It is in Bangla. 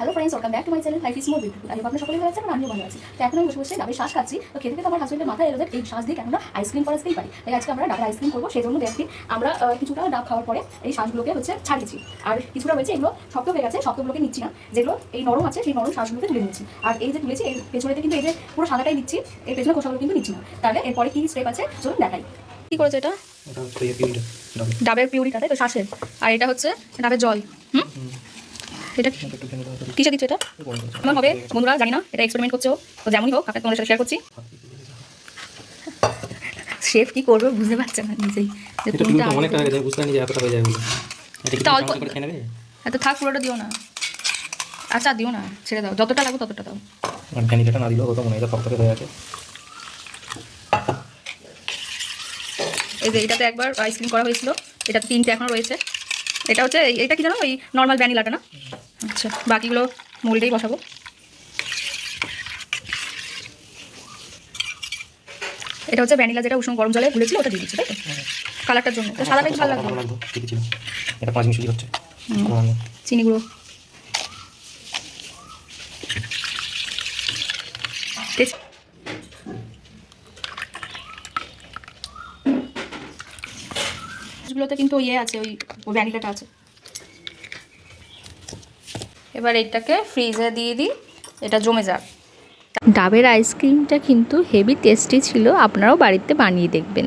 Hello friends, welcome back to my channel life is more beautiful. আমি আপনার সকলে ভালো আছেন, আমিও ভালো আছি। তো এখন আমি বসে বসে ডাবের শ্বাস খাচ্ছি। তো খেতে খেতে আমার হাজবেন্ডের মাথায় এলো যে এই শ্বাস দিয়ে কেননা আইসক্রিম করাতেই পারি। তাই আজকে আমরা ডাবের আইসক্রিম করবো। সেই জন্য দেখি আমরা কিছুটা ডাব খাওয়ার পরে এই শ্বাসগুলোকে ছাড়িয়েছি, আর কিছুটা রয়েছে এগুলো শক্ত হয়ে গেছে, শক্তগুলোকে নিচ্ছি না। যেগুলো এই নরম আছে সেই নরম শ্বাসগুলোকে তুলে নিচ্ছি। আর এই যে তুলেছি এর পেছনেতে কিন্তু এই যে পুরো সাদাটাই নিচ্ছি, এর পেছনে খোসাগুলো কিন্তু নিচ্ছি না। তাহলে এরপরে কি স্টেপ আছে চলুন দেখাই। কি করেছে এটা? ডাবের পিউরিটা, তাই তো, শ্বাসের। আর এটা হচ্ছে ডাবের জল। এটা কিসে দিচ্ছ? এটা কেমন হবে বন্ধুরা জানি না, এটা এক্সপেরিমেন্ট করছে ও। তো যেমনই হোক আপনার তোমাদের সাথে শেয়ার করছি। শেফ কি করবে বুঝতে পারছে না নিজেই, যে কোনটা অনেকটা হয়ে যায়, বুঝতে না যে এতটা হয়ে যায় বলে। এটা অল্প করে খেয়ে নেবে, এত থাক, পুরোটা দিও না। আচ্ছা দিও না, ছেড়ে দাও, যতটা লাগবে ততটা দাও। আর ভ্যানিলাটা না দিলেও হতো, মনে হয় শক্ত হয়ে আছে। এই যে এটাতে একবার আইসক্রিম করা হয়েছিল, এটা 3টে এখনো রয়েছে। এটা হচ্ছে এটা কি জানো, ওই নর্মাল ভ্যানিলাটা না? আচ্ছা, বাকিগুলো মোল্ডেই বসাবো। এটা হচ্ছে ভ্যানিলা, যেটা উষ্ণ গরম জলে গুলেছিল, ওটা দিয়ে দিচ্ছি, তাই তো, কালারটার জন্য। তো সাদাটা ভালো লাগবে। এটা 5 মিনিট হচ্ছে চিনি গুঁড়ো, গুলোতে কিন্তু ইয়ে আছে, ওই ভ্যানিলাটা আছে। এবার এটাকে ফ্রিজে দিয়ে দিই, এটা জমে যাক। ডাবের আইসক্রিমটা কিন্তু হেভি টেস্টি ছিল, আপনারাও বাড়িতে বানিয়ে দেখবেন।